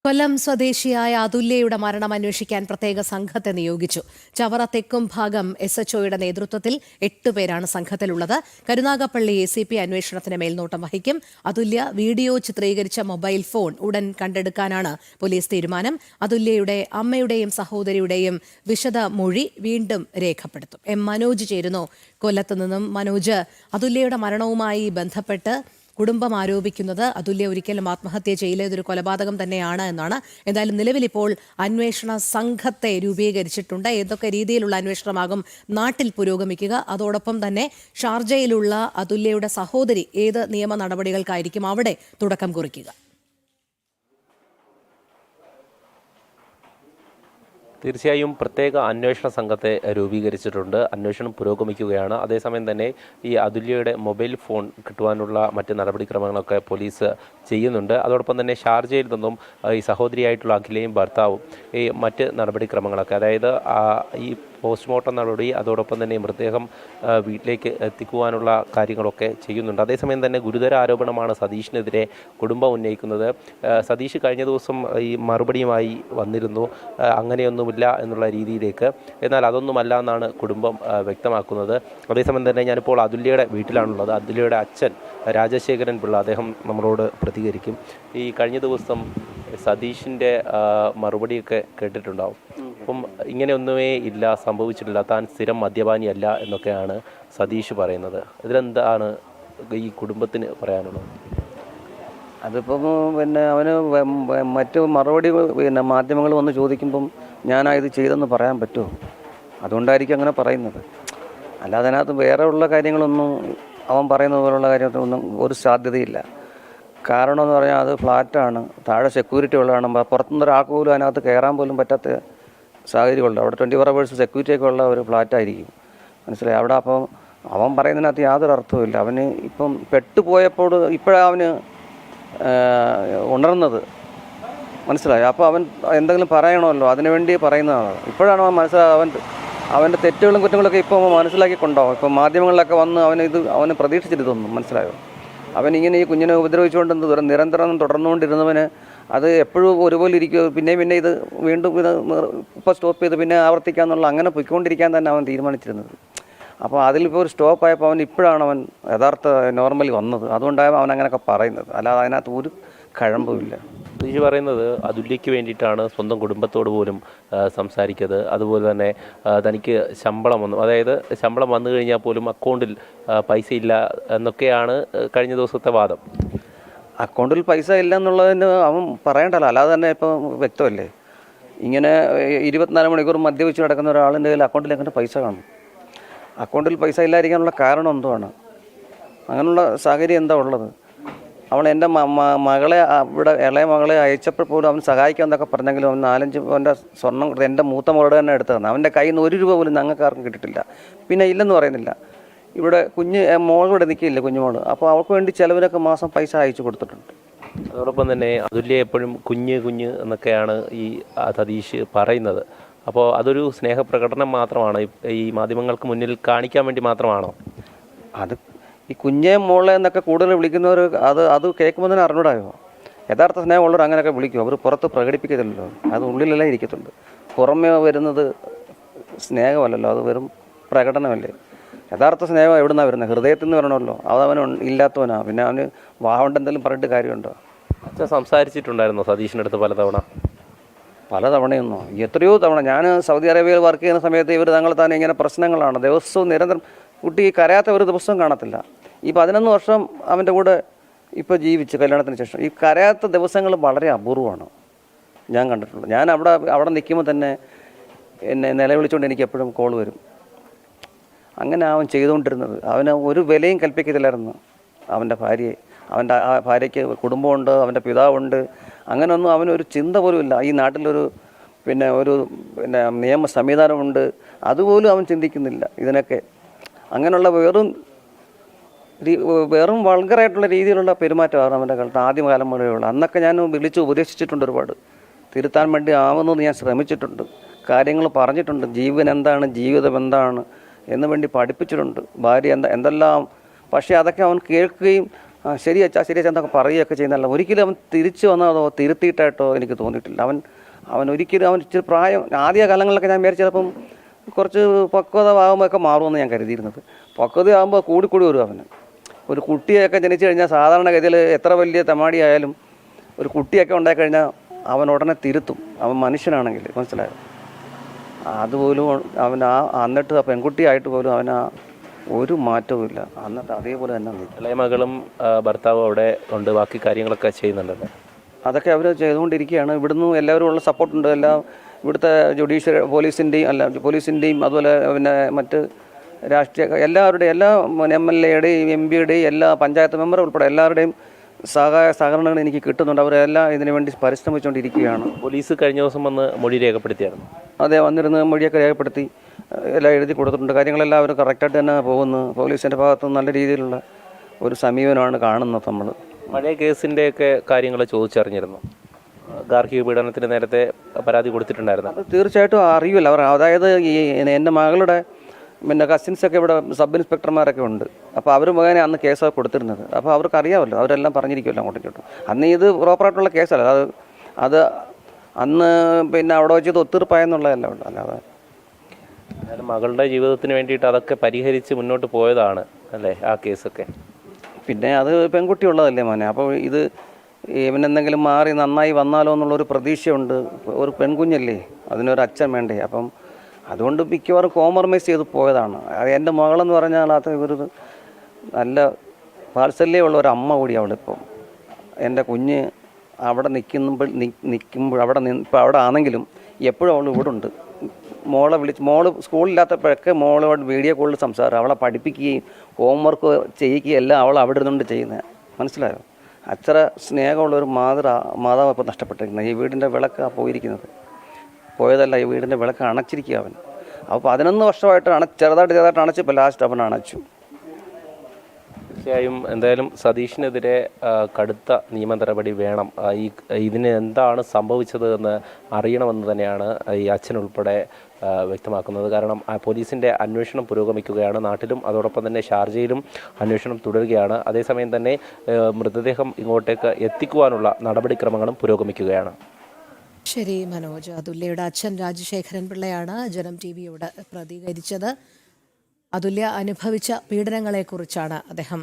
കൊല്ലം സ്വദേശിയായ അതുല്യയുടെ മരണം അന്വേഷിക്കാൻ പ്രത്യേക സംഘത്തെ നിയോഗിച്ചു. ചവറ തെക്കും ഭാഗം SHOയുടെ നേതൃത്വത്തിൽ 8 പേരാണ് സംഘത്തിലുള്ളത്. കരുനാഗപ്പള്ളി ACP അന്വേഷണത്തിന് മേൽനോട്ടം വഹിക്കും. അതുല്യ വീഡിയോ ചിത്രീകരിച്ച മൊബൈൽ ഫോൺ ഉടൻ കണ്ടെടുക്കാനാണ് പോലീസ് തീരുമാനം. അതുല്യയുടെ അമ്മയുടെയും സഹോദരിയുടെയും വിശദ മൊഴി വീണ്ടും രേഖപ്പെടുത്തും. മനോജ് ചേരുന്നു കൊല്ലത്ത് നിന്നും. മനോജ്, അതുല്യയുടെ മരണവുമായി ബന്ധപ്പെട്ട് കുടുംബം ആരോപിക്കുന്നത് അതുല്യ ഒരിക്കലും ആത്മഹത്യ ചെയ്യില്ല, ഇതൊരു കൊലപാതകം തന്നെയാണ് എന്നാണ്. എന്തായാലും നിലവിലിപ്പോൾ അന്വേഷണ സംഘത്തെ രൂപീകരിച്ചിട്ടുണ്ട്. ഏതൊക്കെ രീതിയിലുള്ള അന്വേഷണമാകും നാട്ടിൽ പുരോഗമിക്കുക? അതോടൊപ്പം തന്നെ ഷാർജയിലുള്ള അതുല്യയുടെ സഹോദരി ഏത് നിയമ നടപടികൾക്കായിരിക്കും അവിടെ തുടക്കം കുറിക്കുക? തീർച്ചയായും പ്രത്യേക അന്വേഷണ സംഘത്തെ രൂപീകരിച്ചിട്ടുണ്ട്. അന്വേഷണം പുരോഗമിക്കുകയാണ്. അതേസമയം തന്നെ ഈ അതുല്യയുടെ മൊബൈൽ ഫോൺ കിട്ടുവാനുള്ള മറ്റ് നടപടിക്രമങ്ങളൊക്കെ പോലീസ് ചെയ്യുന്നുണ്ട്. അതോടൊപ്പം തന്നെ ഷാർജയിൽ നിന്നും ഈ സഹോദരിയായിട്ടുള്ള അഖിലയും ഭർത്താവും ഈ മറ്റ് നടപടിക്രമങ്ങളൊക്കെ, അതായത് ഈ പോസ്റ്റ്മോർട്ടം നടപടി, അതോടൊപ്പം തന്നെ മൃതദേഹം വീട്ടിലേക്ക് എത്തിക്കുവാനുള്ള കാര്യങ്ങളൊക്കെ ചെയ്യുന്നുണ്ട്. അതേസമയം തന്നെ ഗുരുതര ആരോപണമാണ് സതീഷിനെതിരെ കുടുംബം ഉന്നയിക്കുന്നത്. സതീഷ് കഴിഞ്ഞ ദിവസം ഈ മറുപടിയുമായി വന്നിരുന്നു, അങ്ങനെയൊന്നുമില്ല എന്നുള്ള രീതിയിലേക്ക്. എന്നാൽ അതൊന്നുമല്ല എന്നാണ് കുടുംബം വ്യക്തമാക്കുന്നത്. അതേസമയം തന്നെ ഞാനിപ്പോൾ അതുല്യയുടെ വീട്ടിലാണുള്ളത്. അതുല്യയുടെ അച്ഛൻ രാജശേഖരൻ പിള്ള, അദ്ദേഹം നമ്മളോട് പ്രതികരിക്കും. ഈ കഴിഞ്ഞ ദിവസം സതീഷിൻ്റെ മറുപടിയൊക്കെ കേട്ടിട്ടുണ്ടാവും. അപ്പം ഇങ്ങനെയൊന്നുമേ ഇല്ല, സംഭവിച്ചിട്ടില്ല, താൻ സ്ഥിരം മദ്യപാനിയല്ല എന്നൊക്കെയാണ് സതീഷ് പറയുന്നത്. ഇതിലെന്താണ് ഈ കുടുംബത്തിന് പറയാനുള്ളത്? അതിപ്പം അവന് മറ്റു മറുപടി മാധ്യമങ്ങൾ വന്ന് ചോദിക്കുമ്പം ഞാനായത് ചെയ്തെന്ന് പറയാൻ പറ്റുമോ? അതുകൊണ്ടായിരിക്കും അങ്ങനെ പറയുന്നത്. അല്ലാതെ അതിനകത്ത് വേറെ ഉള്ള കാര്യങ്ങളൊന്നും അവൻ പറയുന്നത് പോലുള്ള കാര്യമൊന്നും ഒരു സാധ്യതയില്ല. കാരണം എന്ന് പറഞ്ഞാൽ അത് ഫ്ലാറ്റാണ്, താഴെ സെക്യൂരിറ്റി ഉള്ളതാണ്. പുറത്തുനിന്ന് ഒരാൾക്ക് പോലും അതിനകത്ത് കയറാൻ പോലും പറ്റാത്ത സാഹചര്യമുണ്ട്. അവിടെ 24 hours സെക്യൂരിറ്റിയൊക്കെ ഉള്ള ഒരു ഫ്ലാറ്റായിരിക്കും, മനസ്സിലായി. അവിടെ അപ്പം അവൻ പറയുന്നതിനകത്ത് യാതൊരു അർത്ഥവുമില്ല. അവന് ഇപ്പം പെട്ടുപോയപ്പോൾ ഇപ്പോഴാണ് അവന് ഉണർന്നത്, മനസ്സിലായി. അപ്പോൾ അവൻ എന്തെങ്കിലും പറയണമല്ലോ, അതിനുവേണ്ടി പറയുന്നതാണ്. ഇപ്പോഴാണ് അവൻ അവൻ്റെ തെറ്റുകളും കുറ്റങ്ങളൊക്കെ ഇപ്പോൾ മനസ്സിലാക്കിക്കൊണ്ടാവും. ഇപ്പം മാധ്യമങ്ങളിലൊക്കെ വന്ന് അവന് പ്രതീക്ഷിച്ചിരുന്നു, മനസ്സിലായോ? അവനിങ്ങനെ ഈ കുഞ്ഞിനെ ഉപദ്രവിച്ചുകൊണ്ട് നിരന്തരം തുടർന്നുകൊണ്ടിരുന്നവന് അത് എപ്പോഴും ഒരുപോലെ ഇരിക്കും. പിന്നെ ഇത് വീണ്ടും ഇപ്പോൾ സ്റ്റോപ്പ് ചെയ്ത് പിന്നെ ആവർത്തിക്കാന്നുള്ള അങ്ങനെ പൊയ്ക്കൊണ്ടിരിക്കാൻ തന്നെ അവൻ തീരുമാനിച്ചിരുന്നത്. അപ്പോൾ അതിലിപ്പോൾ ഒരു സ്റ്റോപ്പായപ്പോൾ ഇപ്പോഴാണ് അവൻ യഥാർത്ഥ നോർമലി വന്നത്. അതുകൊണ്ടാണ് അവൻ അങ്ങനെയൊക്കെ പറയുന്നത്. അല്ലാതെ അതിനകത്ത് ഒരു കഴമ്പുമില്ല. സതീഷ് പറയുന്നത് അതുല്യയ്ക്ക് വേണ്ടിയിട്ടാണ് സ്വന്തം കുടുംബത്തോട് പോലും സംസാരിച്ചത്. അതുപോലെ തന്നെ തനിക്ക് ശമ്പളം വന്നു, അതായത് ശമ്പളം വന്നു കഴിഞ്ഞാൽ പോലും അക്കൗണ്ടിൽ പൈസ ഇല്ല എന്നൊക്കെയാണ് കഴിഞ്ഞ ദിവസത്തെ വാദം. അക്കൗണ്ടിൽ പൈസ ഇല്ല എന്നുള്ളതിന് അവൻ പറയണ്ടല്ലോ, അല്ലാതെ തന്നെ ഇപ്പം വ്യക്തമല്ലേ. ഇങ്ങനെ 24 മണിക്കൂർ മദ്യപിച്ച് കിടക്കുന്ന ഒരാളിൻ്റെ കയ്യിൽ അക്കൗണ്ടിൽ എങ്ങനെ പൈസ കാണും? അക്കൗണ്ടിൽ പൈസ ഇല്ലാതിരിക്കാനുള്ള കാരണം എന്തുവാണ്? അങ്ങനെയുള്ള സാഹചര്യം എന്താ ഉള്ളത്? അവൾ എൻ്റെ മകളെ ഇവിടെ ഇളയ മകളെ അയച്ചപ്പോൾ പോലും അവൻ സഹായിക്കാമെന്നൊക്കെ പറഞ്ഞെങ്കിലും അവൻ 4-5 അവൻ്റെ സ്വർണ്ണം എൻ്റെ മൂത്ത മകളുടെ തന്നെ എടുത്തു തന്നെ. അവൻ്റെ കയ്യിൽ നിന്ന് 1 രൂപ പോലും ഞങ്ങൾക്ക് ആർക്കും കിട്ടിയിട്ടില്ല. പിന്നെ ഇല്ലെന്ന് പറയുന്നില്ല. ഇവിടെ മോളിവിടെ നിൽക്കില്ല, കുഞ്ഞുമോള്. അപ്പോൾ അവൾക്ക് വേണ്ടി ചിലവിനൊക്കെ മാസം പൈസ അയച്ചു കൊടുത്തിട്ടുണ്ട്. അതോടൊപ്പം തന്നെ അതുല്യ എപ്പോഴും കുഞ്ഞ് എന്നൊക്കെയാണ് ഈ സതീഷ് പറയുന്നത്. അപ്പോൾ അതൊരു സ്നേഹപ്രകടനം മാത്രമാണ്, ഈ മാധ്യമങ്ങൾക്ക് മുന്നിൽ കാണിക്കാൻ വേണ്ടി മാത്രമാണോ? അത് ഈ കുഞ്ഞെ മോളെ എന്നൊക്കെ കൂടുതൽ വിളിക്കുന്നവർ അത് കേൾക്കുമ്പോൾ തന്നെ അറിഞ്ഞൂടായോ? യഥാർത്ഥ സ്നേഹമുള്ളവർ അങ്ങനെയൊക്കെ വിളിക്കും. അവർ പുറത്ത് പ്രകടിപ്പിക്കത്തില്ലല്ലോ, അത് ഉള്ളിലെല്ലാം ഇരിക്കത്തുണ്ട്. പുറമേ വരുന്നത് സ്നേഹമല്ലല്ലോ, അത് വെറും പ്രകടനമല്ലേ. യഥാർത്ഥ സ്നേഹം എവിടുന്നാണ് വരുന്നത്? ഹൃദയത്തിൽ നിന്ന് വരണമല്ലോ. അതവൻ ഇല്ലാത്തവനാണ്. പിന്നെ അവന് വാഹണ്ട് എന്തെങ്കിലും പറഞ്ഞിട്ട് കാര്യമുണ്ടോ? അച്ഛൻ സംസാരിച്ചിട്ടുണ്ടായിരുന്നോ സതീഷിൻ്റെ അടുത്ത് പലതവണയൊന്നോ? എത്രയോ തവണ. ഞാൻ സൗദി അറേബ്യയിൽ വർക്ക് ചെയ്യുന്ന സമയത്ത് ഇവർ തങ്ങൾ തന്നെ ഇങ്ങനെ പ്രശ്നങ്ങളാണ്. ദിവസവും നിരന്തരം. കുട്ടി കരയാത്ത ഒരു ദിവസം കാണത്തില്ല. ഈ 11 വർഷം അവൻ്റെ കൂടെ ഇപ്പോൾ ജീവിച്ച് കല്യാണത്തിന് ശേഷം ഈ കരയാത്ത ദിവസങ്ങൾ വളരെ അപൂർവമാണ് ഞാൻ കണ്ടിട്ടുള്ളത്. ഞാൻ അവിടെ നിൽക്കുമ്പോൾ തന്നെ എന്നെ നിലവിളിച്ചുകൊണ്ട് എനിക്ക് എപ്പോഴും കോൾ വരും. അങ്ങനെ അവൻ ചെയ്തുകൊണ്ടിരുന്നത്. അവന് ഒരു വിലയും കൽപ്പിക്കത്തില്ലായിരുന്നു അവൻ്റെ ഭാര്യയെ. അവൻ്റെ ഭാര്യയ്ക്ക് കുടുംബമുണ്ട്, അവൻ്റെ പിതാവുണ്ട്. അങ്ങനെയൊന്നും അവനൊരു ചിന്ത പോലും ഇല്ല. ഈ നാട്ടിലൊരു നിയമ സംവിധാനമുണ്ട്, അതുപോലും അവൻ ചിന്തിക്കുന്നില്ല ഇതിനൊക്കെ. അങ്ങനെയുള്ള വെറും വൾഗറായിട്ടുള്ള രീതിയിലുള്ള പെരുമാറ്റമാണ് അവൻ്റെ കാലത്ത് ആദ്യകാലം മുതലുള്ള. അന്നൊക്കെ ഞാൻ വിളിച്ച് ഉപദേശിച്ചിട്ടുണ്ട്, ഒരുപാട് തിരുത്താൻ വേണ്ടി ആവുന്നത് ഞാൻ ശ്രമിച്ചിട്ടുണ്ട്, കാര്യങ്ങൾ പറഞ്ഞിട്ടുണ്ട്. ജീവൻ എന്താണ്, ജീവിതം എന്താണ് എന്ന് വേണ്ടി പഠിപ്പിച്ചിട്ടുണ്ട്. ഭാര്യ എന്തെല്ലാം. പക്ഷേ അതൊക്കെ അവൻ കേൾക്കുകയും ശരി അച്ഛാ എന്നൊക്കെ പറയുകയൊക്കെ ചെയ്യുന്നതല്ല. ഒരിക്കലും അവൻ തിരിച്ചു വന്നതോ തിരുത്തിയിട്ടായിട്ടോ എനിക്ക് തോന്നിയിട്ടില്ല. അവൻ ഒരിക്കലും ഇച്ചിരി പ്രായം ആദ്യ കാലങ്ങളിലൊക്കെ ഞാൻ വിചാരിച്ചു ചിലപ്പം കുറച്ച് പക്വത ആകുമ്പോഴൊക്കെ മാറുമെന്ന് ഞാൻ കരുതിയിരുന്നത്. പക്വത ആകുമ്പോൾ കൂടി വരും അവന്. ഒരു കുട്ടിയൊക്കെ ജനിച്ചു കഴിഞ്ഞാൽ സാധാരണഗതിയിൽ എത്ര വലിയ തമാടിയായാലും ഒരു കുട്ടിയൊക്കെ ഉണ്ടായിക്കഴിഞ്ഞാൽ അവൻ ഉടനെ തിരുത്തും. അവൻ മനുഷ്യനാണെങ്കിൽ മനസ്സിലായോ. അതുപോലും അവൻ എന്നിട്ട് ആ പെൺകുട്ടിയായിട്ട് പോലും അവന് ഒരു മാറ്റവും ഇല്ല. എന്നിട്ട് അതേപോലെ തന്നെ നിൽക്കും. ഇളയ മകളും ഭർത്താവും അവിടെ ഉണ്ട്, ബാക്കി കാര്യങ്ങളൊക്കെ ചെയ്യുന്നുണ്ടല്ലോ. അതൊക്കെ അവർ ചെയ്തുകൊണ്ടിരിക്കുകയാണ്. ഇവിടുന്ന് എല്ലാവരും ഉള്ള സപ്പോർട്ടുണ്ട്. എല്ലാം ഇവിടുത്തെ ജുഡീഷ്യറി പോലീസിൻ്റെയും അതുപോലെ പിന്നെ മറ്റ് രാഷ്ട്രീയ എല്ലാവരുടെയും എല്ലാ MLA-യുടെയും MP-യുടെയും എല്ലാ പഞ്ചായത്ത് മെമ്പർ ഉൾപ്പെടെ എല്ലാവരുടെയും സഹകരണങ്ങൾ എനിക്ക് കിട്ടുന്നുണ്ട്. അവരെല്ലാം ഇതിനു വേണ്ടി പരിശ്രമിച്ചുകൊണ്ടിരിക്കുകയാണ്. പോലീസ് കഴിഞ്ഞ ദിവസം വന്ന് മൊഴി രേഖപ്പെടുത്തിയായിരുന്നു. അതെ, വന്നിരുന്ന് മൊഴിയൊക്കെ രേഖപ്പെടുത്തി എല്ലാം എഴുതി കൊടുത്തിട്ടുണ്ട്. കാര്യങ്ങളെല്ലാം അവർ കറക്റ്റായിട്ട് തന്നെ പോകുന്നു. പോലീസിൻ്റെ ഭാഗത്ത് നല്ല രീതിയിലുള്ള ഒരു സമീപനമാണ് കാണുന്നത്. നമ്മൾ പഴയ കേസിൻ്റെയൊക്കെ കാര്യങ്ങൾ ചോദിച്ചറിഞ്ഞിരുന്നു. ഗാർഹിക പീഡനത്തിന് നേരത്തെ പരാതി കൊടുത്തിട്ടുണ്ടായിരുന്നു. അത് തീർച്ചയായിട്ടും അറിയില്ല അവർ. അതായത് എൻ്റെ മകളുടെ പിന്നെ കസിൻസൊക്കെ ഇവിടെ സബ് ഇൻസ്പെക്ടർമാരൊക്കെ ഉണ്ട്. അപ്പോൾ അവർ മുഖേന അന്ന് കേസൊക്കെ കൊടുത്തിരുന്നത്. അപ്പോൾ അവർക്ക് അറിയാമല്ലോ, അവരെല്ലാം പറഞ്ഞിരിക്കുമല്ലോ അങ്ങോട്ടും ഇങ്ങോട്ടും. അന്ന് ഇത് പ്രോപ്പറായിട്ടുള്ള കേസല്ല. അത് അന്ന് പിന്നെ അവിടെ വെച്ചത് ഒത്തീർപ്പായെന്നുള്ളതല്ല ഉള്ളു. അല്ലാതെ മകളുടെ ജീവിതത്തിന് വേണ്ടിയിട്ട് അതൊക്കെ പരിഹരിച്ച് മുന്നോട്ട് പോയതാണ് അല്ലേ ആ കേസൊക്കെ. പിന്നെ അത് പെൺകുട്ടി ഉള്ളതല്ലേ മോനെ. അപ്പോൾ ഇത് ഇവനെന്തെങ്കിലും മാറി നന്നായി വന്നാലോ എന്നുള്ളൊരു പ്രതീക്ഷയുണ്ട്. ഒരു പെൺകുഞ്ഞല്ലേ, അതിനൊരു അച്ഛൻ വേണ്ടേ. അപ്പം അതുകൊണ്ട് മിക്കവാറും കോംപ്രമൈസ് ചെയ്ത് പോയതാണ്. എൻ്റെ മകളെന്ന് പറഞ്ഞാൽ അത് ഒരു നല്ല വാത്സല്യമുള്ള ഒരു അമ്മ കൂടി അവളിപ്പം. എൻ്റെ കുഞ്ഞ് അവിടെ നിൽക്കുമ്പോൾ ഇപ്പോൾ അവിടെ ആണെങ്കിലും എപ്പോഴും അവൾ ഇവിടെ ഉണ്ട്. മോള് സ്കൂളില്ലാത്തപ്പോഴൊക്കെ മോളോട് വീഡിയോ കോളിൽ സംസാരം, അവളെ പഠിപ്പിക്കുകയും ഹോംവർക്ക് ചെയ്യിക്കുകയും എല്ലാം അവൾ അവിടെ ഇരുന്നുകൊണ്ട് ചെയ്യുന്നത്. മനസ്സിലായോ. അത്ര സ്നേഹമുള്ളൊരു മാതാവ് ഇപ്പോൾ നഷ്ടപ്പെട്ടിരിക്കുന്നത്. ഈ വീടിൻ്റെ വിളക്കാണ് പോയതല്ല, ഈ വീടിൻ്റെ വിളക്ക് അണച്ചിരിക്കുക അവൻ. അപ്പോൾ 11 വർഷമായിട്ട് ചെറുതായിട്ട് അണച്ചു. ഇപ്പോൾ ലാസ്റ്റ് അവൻ അണച്ചു. തീർച്ചയായും എന്തായാലും സതീഷിനെതിരെ കടുത്ത നിയമ നടപടി വേണം. ഇതിന് എന്താണ് സംഭവിച്ചത് എന്ന് അറിയണമെന്ന് തന്നെയാണ് ഈ അച്ഛനുൾപ്പെടെ വ്യക്തമാക്കുന്നത്. കാരണം പോലീസിൻ്റെ അന്വേഷണം പുരോഗമിക്കുകയാണ് നാട്ടിലും, അതോടൊപ്പം തന്നെ ഷാർജയിലും അന്വേഷണം തുടരുകയാണ്. അതേസമയം തന്നെ മൃതദേഹം ഇങ്ങോട്ടേക്ക് എത്തിക്കുവാനുള്ള നടപടിക്രമങ്ങളും പുരോഗമിക്കുകയാണ്. ശരി മനോജ്. അതുല്യയുടെ അച്ഛൻ രാജശേഖരൻ പിള്ളയാണ് ജനം TV യോട് പ്രതികരിച്ചത്. അതുല്യ അനുഭവിച്ച പീഡനങ്ങളെക്കുറിച്ചാണ് അദ്ദേഹം